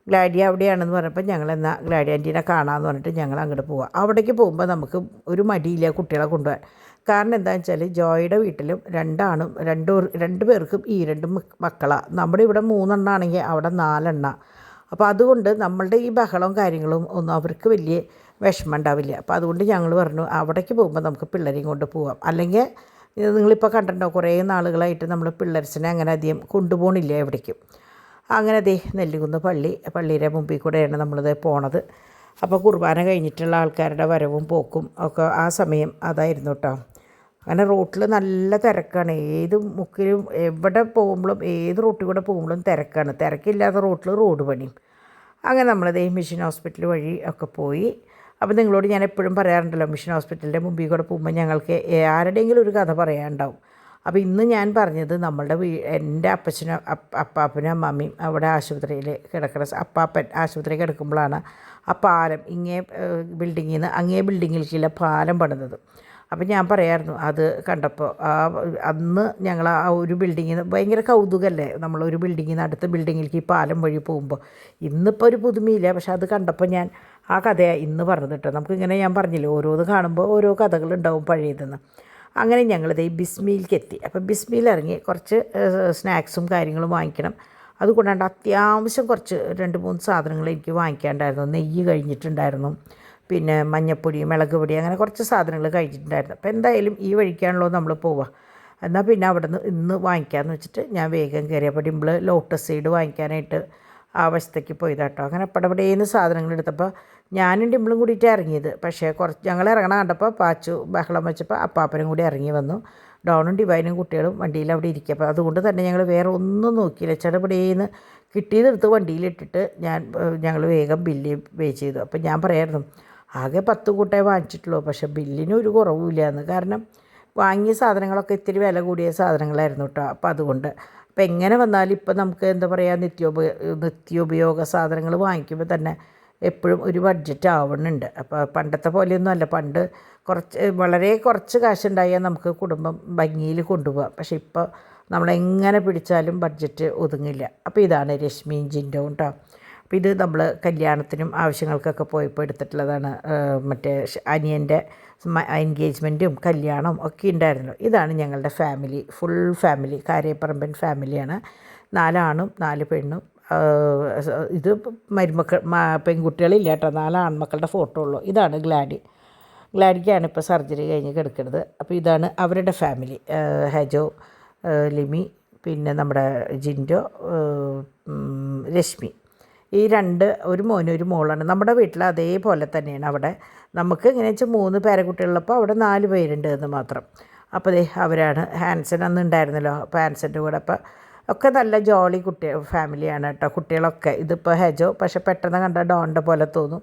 ഗ്ലാഡി അവിടെയാണെന്ന് പറഞ്ഞപ്പോൾ ഞങ്ങളെന്നാൽ ഗ്ലാഡി ആൻറ്റീനെ കാണാമെന്ന് പറഞ്ഞിട്ട് ഞങ്ങൾ അങ്ങോട്ട് പോവാം. അവിടേക്ക് പോകുമ്പോൾ നമുക്ക് ഒരു മടിയില്ല കുട്ടികളെ കൊണ്ടുപോകാൻ. കാരണം എന്താണെന്ന് വെച്ചാൽ ജോയുടെ വീട്ടിലും 2 പേർക്കും ഈ 2 മക്കളാണ്. നമ്മുടെ ഇവിടെ 3 എണ്ണമാണെങ്കിൽ അവിടെ 4 എണ്ണ. അപ്പോൾ അതുകൊണ്ട് നമ്മളുടെ ഈ ബഹളവും കാര്യങ്ങളും ഒന്നും അവർക്ക് വലിയ വിഷമം ഉണ്ടാവില്ല. അപ്പോൾ അതുകൊണ്ട് ഞങ്ങൾ പറഞ്ഞു അവിടേക്ക് പോകുമ്പോൾ നമുക്ക് പിള്ളേരെയും കൊണ്ട് പോവാം. അല്ലെങ്കിൽ നിങ്ങളിപ്പോൾ കണ്ടിട്ടുണ്ടോ കുറേ നാളുകളായിട്ട് നമ്മൾ പിള്ളേർസിനെ അങ്ങനെ അധികം കൊണ്ടുപോകണില്ല എവിടേക്കും. അങ്ങനെ നെല്ലിക്കുന്ന് പള്ളിയുടെ മുമ്പിൽ കൂടെയാണ് നമ്മളിത് പോണത്. അപ്പോൾ കുർബാന കഴിഞ്ഞിട്ടുള്ള ആൾക്കാരുടെ വരവും പോക്കും ഒക്കെ ആ സമയം അതായിരുന്നു കേട്ടോ. അങ്ങനെ റോട്ടിൽ നല്ല തിരക്കാണ്. ഏത് മുക്കിലും എവിടെ പോകുമ്പോഴും ഏത് റോട്ടിൽ കൂടെ പോകുമ്പോഴും തിരക്കാണ്. തിരക്കില്ലാത്ത റോട്ടിൽ റോഡ് പണിയും. അങ്ങനെ നമ്മളത് മിഷൻ ഹോസ്പിറ്റൽ വഴി ഒക്കെ പോയി. അപ്പോൾ നിങ്ങളോട് ഞാൻ എപ്പോഴും പറയാറുണ്ടല്ലോ, മിഷൻ ഹോസ്പിറ്റലിൻ്റെ മുമ്പിൽ കൂടെ പോകുമ്പോൾ ഞങ്ങൾക്ക് ആരുടെയെങ്കിലും ഒരു കഥ പറയാനുണ്ടാവും. അപ്പോൾ ഇന്ന് ഞാൻ പറഞ്ഞത് നമ്മളുടെ എൻ്റെ അപ്പച്ചനും അപ്പാപ്പനും അമ്മാമ്മയും അവിടെ ആശുപത്രിയിൽ കിടക്കുന്ന അപ്പാപ്പൻ ആശുപത്രി കിടക്കുമ്പോഴാണ് ആ പാലം ബിൽഡിങ്ങിൽ നിന്ന് അങ്ങേ ബിൽഡിങ്ങിലേക്കുള്ള പാലം പണിതത്. അപ്പം ഞാൻ പറയായിരുന്നു അത് കണ്ടപ്പോൾ അന്ന് ഞങ്ങൾ ആ ഒരു ബിൽഡിങ്ങിൽ നിന്ന് ഭയങ്കര കൗതുകമല്ലേ, നമ്മളൊരു ബിൽഡിങ്ങിൽ നിന്ന് അടുത്ത ബിൽഡിങ്ങിലേക്ക് ഈ പാലം വഴി പോകുമ്പോൾ. ഇന്നിപ്പോൾ ഒരു പുതുമയില്ല, പക്ഷെ അത് കണ്ടപ്പോൾ ഞാൻ ആ കഥയാണ് ഇന്ന് പറഞ്ഞത് കേട്ടോ. നമുക്കിങ്ങനെ ഞാൻ പറഞ്ഞില്ലേ, ഓരോന്ന് കാണുമ്പോൾ ഓരോ കഥകളുണ്ടാവും പഴയതെന്ന്. അങ്ങനെ ഞങ്ങളിത് ഈ ബിസ്മിയിലേക്ക് എത്തി. അപ്പോൾ ബിസ്മിയിൽ ഇറങ്ങി കുറച്ച് സ്നാക്സും കാര്യങ്ങളും വാങ്ങിക്കണം. അതുകൊണ്ടാണ്ട് അത്യാവശ്യം കുറച്ച് 2-3 സാധനങ്ങൾ എനിക്ക് വാങ്ങിക്കാണ്ടായിരുന്നു. നെയ്യ് കഴിഞ്ഞിട്ടുണ്ടായിരുന്നു, പിന്നെ മഞ്ഞപ്പൊടി, മുളക് പൊടി, അങ്ങനെ കുറച്ച് സാധനങ്ങൾ കഴിഞ്ഞിട്ടുണ്ടായിരുന്നു. അപ്പോൾ എന്തായാലും ഈ വഴിക്കാണല്ലോ നമ്മൾ പോവുക, എന്നാൽ പിന്നെ അവിടെ നിന്ന് ഇന്ന് വാങ്ങിക്കാമെന്ന് വെച്ചിട്ട് ഞാൻ വേഗം കയറി. അപ്പോൾ ഡിംപിൾ ലോട്ടസ് സീഡ് വാങ്ങിക്കാനായിട്ട് ആ വശത്തേക്ക് പോയതാട്ടോ. അങ്ങനെ പടപടേന്ന് സാധനങ്ങൾ എടുത്തപ്പോൾ ഞാനും ഡിംപിളും കൂടിയിട്ട് ഇറങ്ങിയത്. പക്ഷേ ഞങ്ങൾ ഇറങ്ങണ കണ്ടപ്പോൾ പാച്ചു ബഹളം വെച്ചപ്പോൾ അപ്പാപ്പനും കൂടി ഇറങ്ങി വന്നു. ഡോണും ഡിവൈനും കുട്ടികളും വണ്ടിയിൽ അവിടെ ഇരിക്കുക. അപ്പോൾ അതുകൊണ്ട് തന്നെ ഞങ്ങൾ വേറെ ഒന്നും നോക്കിയില്ല, ചടപടേന്ന് കിട്ടിയതെടുത്ത് വണ്ടിയിലിട്ടിട്ട് ഞങ്ങൾ വേഗം ബില്ല് പേ ചെയ്തു. അപ്പോൾ ഞാൻ പറയായിരുന്നു ആകെ 10 കൂട്ടേ വാങ്ങിച്ചിട്ടുള്ളൂ, പക്ഷേ ബില്ലിന് ഒരു കുറവുമില്ല എന്ന്. കാരണം വാങ്ങിയ സാധനങ്ങളൊക്കെ ഇത്തിരി വില കൂടിയ സാധനങ്ങളായിരുന്നു കേട്ടോ. അപ്പോൾ അതുകൊണ്ട് അപ്പോൾ എങ്ങനെ വന്നാലും ഇപ്പം നമുക്ക് എന്താ പറയുക, നിത്യോപയോഗ സാധനങ്ങൾ വാങ്ങിക്കുമ്പോൾ തന്നെ എപ്പോഴും ഒരു ബഡ്ജറ്റ് ആവുന്നുണ്ട്. അപ്പോൾ പണ്ടത്തെ പോലെയൊന്നും അല്ല. പണ്ട് വളരെ കുറച്ച് കാശുണ്ടായാൽ നമുക്ക് കുടുംബം ഭംഗിയിൽ കൊണ്ടുപോകാം. പക്ഷേ ഇപ്പോൾ നമ്മളെങ്ങനെ പിടിച്ചാലും ബഡ്ജറ്റ് ഒതുങ്ങില്ല. അപ്പോൾ ഇതാണ് രശ്മിയും ജിൻഡോവും കേട്ടോ. അപ്പോൾ ഇത് നമ്മൾ കല്യാണത്തിനും ആവശ്യങ്ങൾക്കൊക്കെ പോയപ്പോൾ എടുത്തിട്ടുള്ളതാണ്. മറ്റേ അനിയൻ്റെ എൻഗേജ്മെൻറ്റും കല്യാണവും ഒക്കെ ഉണ്ടായിരുന്നു. ഇതാണ് ഞങ്ങളുടെ ഫാമിലി, ഫുൾ ഫാമിലി, കാരേപ്പറമ്പൻ ഫാമിലിയാണ്. 4 ആണും 4 പെണ്ണും. ഇത് പെൺകുട്ടികളില്ല കേട്ടോ, 4 ആൺമക്കളുടെ ഫോട്ടോ ഉള്ളൂ. ഇതാണ് ഗ്ലാഡിക്കാണ് ഇപ്പോൾ സർജറി കഴിഞ്ഞ് കിടക്കുന്നത്. അപ്പോൾ ഇതാണ് അവരുടെ ഫാമിലി, ഹെജോ, ലിമി, പിന്നെ നമ്മുടെ ജിൻഡോ, രശ്മി. ഈ 2 ഒരു മോനും ഒരു മോളാണ്. നമ്മുടെ വീട്ടിൽ അതേപോലെ തന്നെയാണ്. അവിടെ നമുക്ക് എങ്ങനെ വെച്ചാൽ 3 പേരക്കുട്ടികളുള്ളപ്പോൾ അവിടെ 4 പേരുണ്ട് എന്ന് മാത്രം. അപ്പോൾ അവരാണ്. ഹാൻസൺ അന്ന് ഉണ്ടായിരുന്നല്ലോ, അപ്പോൾ ഹാൻസൻ്റെ കൂടെ. അപ്പോൾ ഒക്കെ നല്ല ജോളി ഫാമിലിയാണ് കേട്ടോ കുട്ടികളൊക്കെ. ഇതിപ്പോൾ ഹെജോ, പക്ഷെ പെട്ടെന്ന് കണ്ട ഡോണിൻ്റെ പോലെ തോന്നും.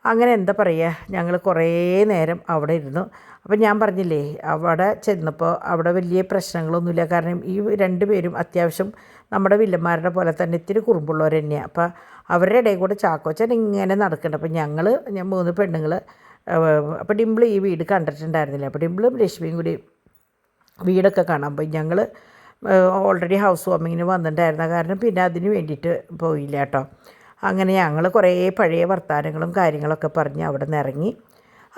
അങ്ങനെ എന്താ പറയുക, ഞങ്ങൾ കുറേ നേരം അവിടെ ഇരുന്നു. അപ്പം ഞാൻ പറഞ്ഞില്ലേ, അവിടെ ചെന്നപ്പോൾ അവിടെ വലിയ പ്രശ്നങ്ങളൊന്നുമില്ല. കാരണം ഈ 2 പേരും അത്യാവശ്യം നമ്മുടെ വില്ലന്മാരുടെ പോലെ തന്നെ ഇത്തിരി കുറുമ്പുള്ളവർ തന്നെയാണ്. അപ്പോൾ അവരുടെ ഇടയിൽ കൂടെ ചാക്കോച്ചൻ ഇങ്ങനെ നടക്കുന്നുണ്ട്. അപ്പോൾ ഞാൻ 3 പെണ്ണുങ്ങൾ. അപ്പോൾ ഡിംപിൾ ഈ വീട് കണ്ടിട്ടുണ്ടായിരുന്നില്ല. അപ്പോൾ ഡിംപിളും രശ്മിയും കൂടി വീടൊക്കെ കാണാൻ പോയി. ഞങ്ങൾ ഓൾറെഡി ഹൗസ് വാമിങ്ങിന് വന്നിട്ടുണ്ടായിരുന്ന കാരണം പിന്നെ അതിന് വേണ്ടിയിട്ട് പോയില്ല കേട്ടോ. അങ്ങനെ ഞങ്ങൾ കുറേ പഴയ വർത്തമാനങ്ങളും കാര്യങ്ങളൊക്കെ പറഞ്ഞ് അവിടെ നിന്ന് ഇറങ്ങി.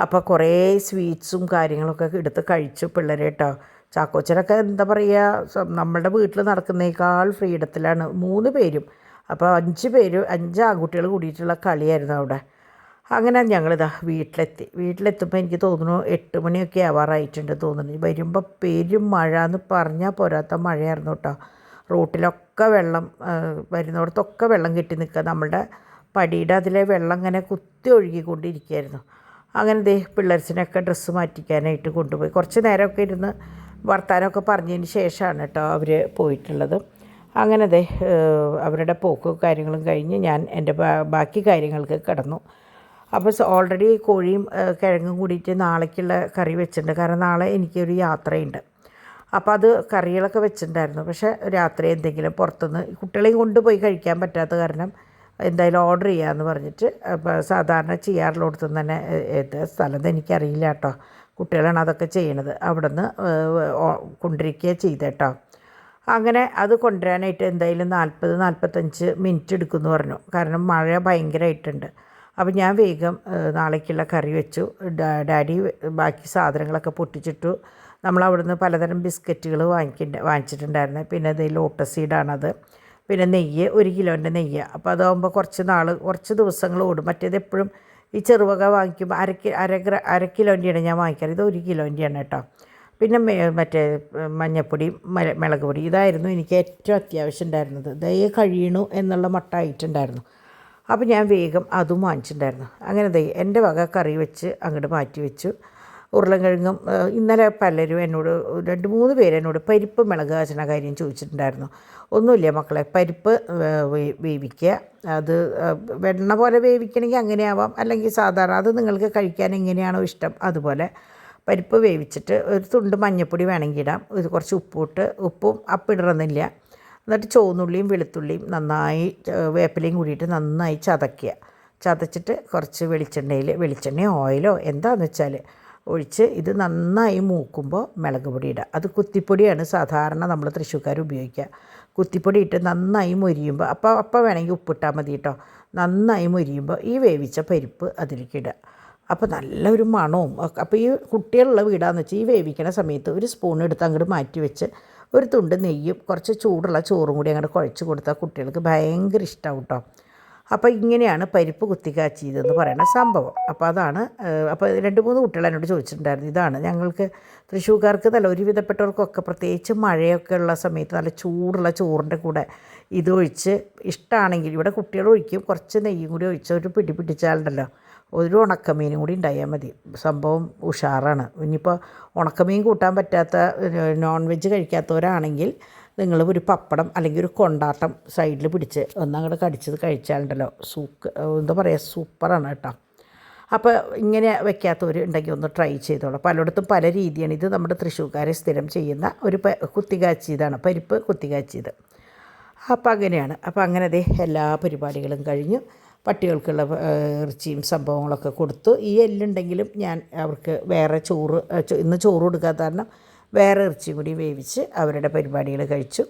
അപ്പോൾ കുറേ സ്വീറ്റ്സും കാര്യങ്ങളൊക്കെ എടുത്ത് കഴിച്ചു പിള്ളേർ കേട്ടോ. ചാക്കോച്ചനൊക്കെ എന്താ പറയുക, നമ്മളുടെ വീട്ടിൽ നടക്കുന്നേക്കാൾ ഫ്രീഡത്തിലാണ് 3 പേരും. അപ്പോൾ 5 ആൺകുട്ടികൾ കൂടിയിട്ടുള്ള കളിയായിരുന്നു അവിടെ. അങ്ങനെ ഞങ്ങളിതാ വീട്ടിലെത്തുമ്പോൾ എനിക്ക് തോന്നുന്നു 8 മണിയൊക്കെ ആവാറായിട്ടുണ്ട് തോന്നുന്നു. വരുമ്പോൾ പെരും മഴ എന്ന് പറഞ്ഞാൽ പോരാത്ത മഴയായിരുന്നു കേട്ടോ. റോട്ടിലൊക്കെ വെള്ളം, വരുന്നിടത്തൊക്കെ വെള്ളം കെട്ടി നിൽക്കുക. നമ്മളുടെ പടിയുടെ അതിലെ വെള്ളം ഇങ്ങനെ കുത്തി ഒഴുകിക്കൊണ്ടിരിക്കുകയായിരുന്നു. അങ്ങനെ പിള്ളേർസിനൊക്കെ ഡ്രസ്സ് മാറ്റിക്കാനായിട്ട് കൊണ്ടുപോയി. കുറച്ച് നേരമൊക്കെ ഇരുന്ന് വർത്താനമൊക്കെ പറഞ്ഞതിന് ശേഷമാണ് കേട്ടോ അവർ പോയിട്ടുള്ളത്. അങ്ങനെ അവരുടെ പോക്കും കാര്യങ്ങളും കഴിഞ്ഞ് ഞാൻ എൻ്റെ ബാക്കി കാര്യങ്ങൾക്ക് കിടന്നു. അപ്പോൾ ഓൾറെഡി കോഴിയും കിഴങ്ങും കൂടിയിട്ട് നാളേക്കുള്ള കറി വെച്ചിട്ടുണ്ട്. കാരണം നാളെ എനിക്കൊരു യാത്രയുണ്ട്. അപ്പോൾ അത് കറികളൊക്കെ വെച്ചിട്ടുണ്ടായിരുന്നു. പക്ഷേ രാത്രി എന്തെങ്കിലും പുറത്തുനിന്ന് കുട്ടികളെയും കൊണ്ടുപോയി കഴിക്കാൻ പറ്റാത്ത കാരണം എന്തായാലും ഓർഡർ ചെയ്യാമെന്ന് പറഞ്ഞിട്ട്, അപ്പോൾ സാധാരണ ചെയ്യാറുള്ളിടത്തുനിന്ന് തന്നെ സ്ഥലം എനിക്കറിയില്ല കേട്ടോ. കുട്ടികളാണ് അതൊക്കെ ചെയ്യണത്. അവിടെ നിന്ന് കൊണ്ടിരിക്കുക ചെയ്തേട്ടോ. അങ്ങനെ അത് കൊണ്ടുവരാനായിട്ട് എന്തായാലും 40-45 മിനിറ്റ് എടുക്കുമെന്ന് പറഞ്ഞു. കാരണം മഴ ഭയങ്കരമായിട്ടുണ്ട്. അപ്പോൾ ഞാൻ വേഗം നാളേക്കുള്ള കറി വെച്ചു. ഡാഡി ബാക്കി സാധനങ്ങളൊക്കെ പൊട്ടിച്ചിട്ടു. നമ്മളവിടുന്ന് പലതരം ബിസ്ക്കറ്റുകൾ വാങ്ങിച്ചിട്ടുണ്ടായിരുന്നു. പിന്നെ ലോട്ടസ് സീഡാണത്. പിന്നെ നെയ്യ് 1 കിലോൻ്റെ നെയ്യ്. അപ്പോൾ അതാകുമ്പോൾ കുറച്ച് ദിവസങ്ങൾ ഓടും. മറ്റേത് എപ്പോഴും ഈ ചെറുവക വാങ്ങിക്കുമ്പോൾ അര കിലോൻ്റെയാണ് ഞാൻ വാങ്ങിക്കാറ്. ഇത് 1 കിലോൻ്റെയാണ് കേട്ടോ. പിന്നെ മറ്റേ മഞ്ഞപ്പൊടി, മുളക് പൊടി, ഇതായിരുന്നു എനിക്ക് ഏറ്റവും അത്യാവശ്യം ഉണ്ടായിരുന്നത്. ദയ കഴിയണു എന്നുള്ള മട്ടായിട്ടുണ്ടായിരുന്നു. അപ്പോൾ ഞാൻ വേഗം അതും വാങ്ങിച്ചിട്ടുണ്ടായിരുന്നു. അങ്ങനെ എൻ്റെ വക കറി വെച്ച് അങ്ങോട്ട് മാറ്റി വെച്ചു. ഉരുളൻകിഴങ്ങും ഇന്നലെ പലരും എന്നോട് 2-3 പേര് എന്നോട് പരിപ്പ് മിളക് കാച്ചണ കാര്യം ചോദിച്ചിട്ടുണ്ടായിരുന്നു. ഒന്നുമില്ല മക്കളെ, പരിപ്പ് വേവിക്കുക. അത് വെണ്ണ പോലെ വേവിക്കണമെങ്കിൽ അങ്ങനെ ആവാം, അല്ലെങ്കിൽ സാധാരണ അത് നിങ്ങൾക്ക് കഴിക്കാൻ എങ്ങനെയാണോ ഇഷ്ടം അതുപോലെ പരിപ്പ് വേവിച്ചിട്ട് ഒരു തുണ്ട് മഞ്ഞൾപ്പൊടി വേണമെങ്കിൽ ഇടാം. ഇത് കുറച്ച് ഉപ്പും അപ്പിടണമെന്നില്ല. എന്നിട്ട് ചുവന്നുള്ളിയും വെളുത്തുള്ളിയും നന്നായി വേപ്പിലയും കൂടിയിട്ട് നന്നായി ചതച്ചിട്ട് കുറച്ച് വെളിച്ചെണ്ണയോ ഓയിലോ എന്താണെന്ന് വെച്ചാൽ ഒഴിച്ച് ഇത് നന്നായി മൂക്കുമ്പോൾ മുളക് പൊടി ഇടുക. അത് കുത്തിപ്പൊടിയാണ് സാധാരണ നമ്മൾ തൃശ്ശൂർക്കാർ ഉപയോഗിക്കുക. കുത്തിപ്പൊടി ഇട്ട് നന്നായി മൊരിയുമ്പോൾ അപ്പോൾ വേണമെങ്കിൽ ഉപ്പിട്ടാൽ മതി കേട്ടോ. നന്നായി മൊരിയുമ്പോൾ ഈ വേവിച്ച പരിപ്പ് അതിലേക്ക് ഇടുക. അപ്പോൾ നല്ലൊരു മണവും. അപ്പോൾ ഈ കുട്ടികളുള്ള വീടാണെന്ന് വെച്ചാൽ ഈ വേവിക്കണ സമയത്ത് ഒരു സ്പൂൺ എടുത്ത് അങ്ങോട്ട് മാറ്റി വെച്ച് ഒരു തുണ്ട് നെയ്യും കുറച്ച് ചൂടുള്ള ചോറും കൂടി അങ്ങോട്ട് കുഴച്ച് കൊടുത്താൽ കുട്ടികൾക്ക് ഭയങ്കര ഇഷ്ടമാവും കേട്ടോ. അപ്പോൾ ഇങ്ങനെയാണ് പരിപ്പ് കുത്തിക്കാച്ചിയതെന്ന് പറയുന്ന സംഭവം. അപ്പോൾ അതാണ്. അപ്പോൾ 2-3 കുട്ടികൾ എന്നോട് ചോദിച്ചിട്ടുണ്ടായിരുന്നു. ഇതാണ് ഞങ്ങൾക്ക് തൃശ്ശൂർക്കാർക്ക് നല്ല ഒരുവിധപ്പെട്ടവർക്കൊക്കെ പ്രത്യേകിച്ച് മഴയൊക്കെ ഉള്ള സമയത്ത് നല്ല ചൂടുള്ള ചോറിൻ്റെ കൂടെ ഇതൊഴിച്ച് ഇഷ്ടമാണെങ്കിൽ ഇവിടെ കുട്ടികൾ ഒഴിക്കും, കുറച്ച് നെയ്യും കൂടി ഒഴിച്ച് ഒരു പിടിച്ചാലുണ്ടല്ലോ ഒരു ഉണക്കമീനും കൂടി ഉണ്ടായാൽ മതി, സംഭവം ഉഷാറാണ്. ഇനിയിപ്പോൾ ഉണക്കമീൻ കൂട്ടാൻ പറ്റാത്ത നോൺ വെജ് കഴിക്കാത്തവരാണെങ്കിൽ നിങ്ങൾ ഒരു പപ്പടം അല്ലെങ്കിൽ ഒരു കൊണ്ടാട്ടം സൈഡിൽ പിടിച്ച് ഒന്നങ്ങോട്ട് കടിച്ചത് കഴിച്ചാലുണ്ടല്ലോ എന്താ പറയുക, സൂപ്പറാണ് കേട്ടോ. അപ്പോൾ ഇങ്ങനെ വെക്കാത്തവർ ഉണ്ടെങ്കിൽ ഒന്ന് ട്രൈ ചെയ്തോളാം. പലയിടത്തും പല രീതിയാണ്. ഇത് നമ്മുടെ തൃശ്ശൂർക്കാരെ സ്ഥിരം ചെയ്യുന്ന ഒരു കുത്തിക്കാച്ചിയതാണ്, പരിപ്പ് കുത്തിക്കാച്ചിയത്. അപ്പോൾ അങ്ങനെയാണ്. അപ്പോൾ അങ്ങനെ എല്ലാ പരിപാടികളും കഴിഞ്ഞു. പട്ടികൾക്കുള്ള ഇറച്ചിയും സംഭവങ്ങളൊക്കെ കൊടുത്തു. ഈ എല്ലുണ്ടെങ്കിലും ഞാൻ അവർക്ക് വേറെ ഇന്ന് ചോറ് കൊടുക്കാത്ത കാരണം വേറെ ഇറച്ചിയും കൂടി വേവിച്ച് അവരുടെ പരിപാടികൾ കഴിച്ചു.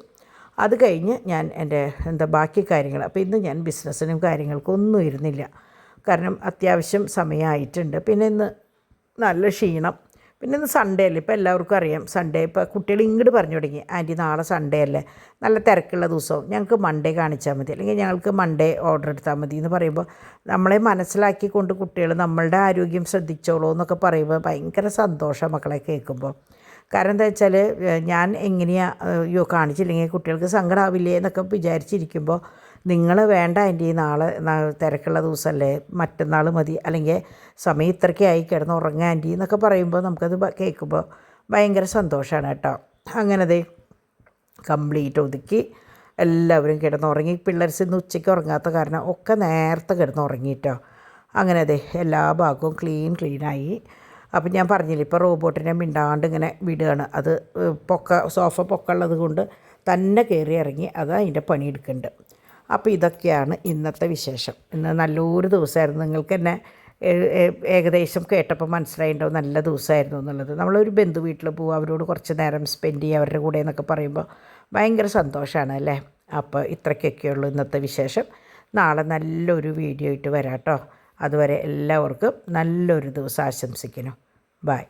അത് കഴിഞ്ഞ് ഞാൻ എൻ്റെ ബാക്കി കാര്യങ്ങൾ, അപ്പോൾ ഇന്ന് ഞാൻ ബിസിനസ്സിനും കാര്യങ്ങൾക്കൊന്നും ഇരുന്നില്ല. കാരണം അത്യാവശ്യം സമയമായിട്ടുണ്ട്. പിന്നെ ഇന്ന് നല്ല ക്ഷീണം. പിന്നെ ഇന്ന് സൺഡേ അല്ലേ, ഇപ്പോൾ എല്ലാവർക്കും അറിയാം സൺഡേ. ഇപ്പോൾ കുട്ടികൾ ഇങ്ങോട്ട് പറഞ്ഞു തുടങ്ങി, ആൻറ്റി നാളെ സൺഡേ അല്ലേ, നല്ല തിരക്കുള്ള ദിവസവും ഞങ്ങൾക്ക് മൺഡേ കാണിച്ചാൽ മതി, അല്ലെങ്കിൽ ഞങ്ങൾക്ക് മൺഡേ ഓർഡർ എടുത്താൽ മതി എന്ന് പറയുമ്പോൾ നമ്മളെ മനസ്സിലാക്കിക്കൊണ്ട് കുട്ടികൾ നമ്മളുടെ ആരോഗ്യം ശ്രദ്ധിച്ചോളൂ എന്നൊക്കെ പറയുമ്പോൾ ഭയങ്കര സന്തോഷം മക്കളെ കേൾക്കുമ്പോൾ. കാരണം എന്താ വെച്ചാൽ ഞാൻ എങ്ങനെയാണ് കാണിച്ചില്ലെങ്കിൽ കുട്ടികൾക്ക് സങ്കടമാവില്ലേ എന്നൊക്കെ വിചാരിച്ചിരിക്കുമ്പോൾ നിങ്ങൾ വേണ്ട ആൻറ്റി നാളെ തിരക്കുള്ള ദിവസമല്ലേ, മറ്റന്നാൾ മതി, അല്ലെങ്കിൽ സമയം ഇത്രയ്ക്കായി കിടന്ന് ഉറങ്ങാൻ ആൻറ്റി എന്നൊക്കെ പറയുമ്പോൾ നമുക്കത് കേൾക്കുമ്പോൾ ഭയങ്കര സന്തോഷമാണ് കേട്ടോ. അങ്ങനെ കംപ്ലീറ്റ് ഒതുക്കി എല്ലാവരും കിടന്നുറങ്ങി. പിള്ളേർസ് ഇന്ന് ഉച്ചയ്ക്ക് ഉറങ്ങാത്ത കാരണം ഒക്കെ നേരത്തെ കിടന്നുറങ്ങിയിട്ടോ. അങ്ങനെ എല്ലാ ഭാഗവും ക്ലീനായി. അപ്പം ഞാൻ പറഞ്ഞില്ലേ, ഇപ്പോൾ റോബോട്ടിനെ മിണ്ടാണ്ട് ഇങ്ങനെ വിടുകയാണ്. അത് സോഫ പൊക്കമുള്ളത് കൊണ്ട് തന്നെ കയറി ഇറങ്ങി അത് അതിൻ്റെ പണിയെടുക്കുന്നുണ്ട്. അപ്പോൾ ഇതൊക്കെയാണ് ഇന്നത്തെ വിശേഷം. ഇന്ന് നല്ലൊരു ദിവസമായിരുന്നു. നിങ്ങൾക്ക് തന്നെ ഏകദേശം കേട്ടപ്പോൾ മനസ്സിലായിട്ടുണ്ടാവും നല്ല ദിവസമായിരുന്നു എന്നുള്ളത്. നമ്മളൊരു ബന്ധു വീട്ടിൽ പോകുക, അവരോട് കുറച്ച് നേരം സ്പെൻഡ് ചെയ്യുക അവരുടെ കൂടെ എന്നൊക്കെ പറയുമ്പോൾ ഭയങ്കര സന്തോഷമാണ് അല്ലേ. അപ്പോൾ ഇത്രയ്ക്കൊക്കെയുള്ളൂ ഇന്നത്തെ വിശേഷം. നാളെ നല്ലൊരു വീഡിയോ ആയിട്ട് വരാം കേട്ടോ. അതുവരെ എല്ലാവർക്കും നല്ലൊരു ദിവസം ആശംസിക്കുന്നു. ബൈ.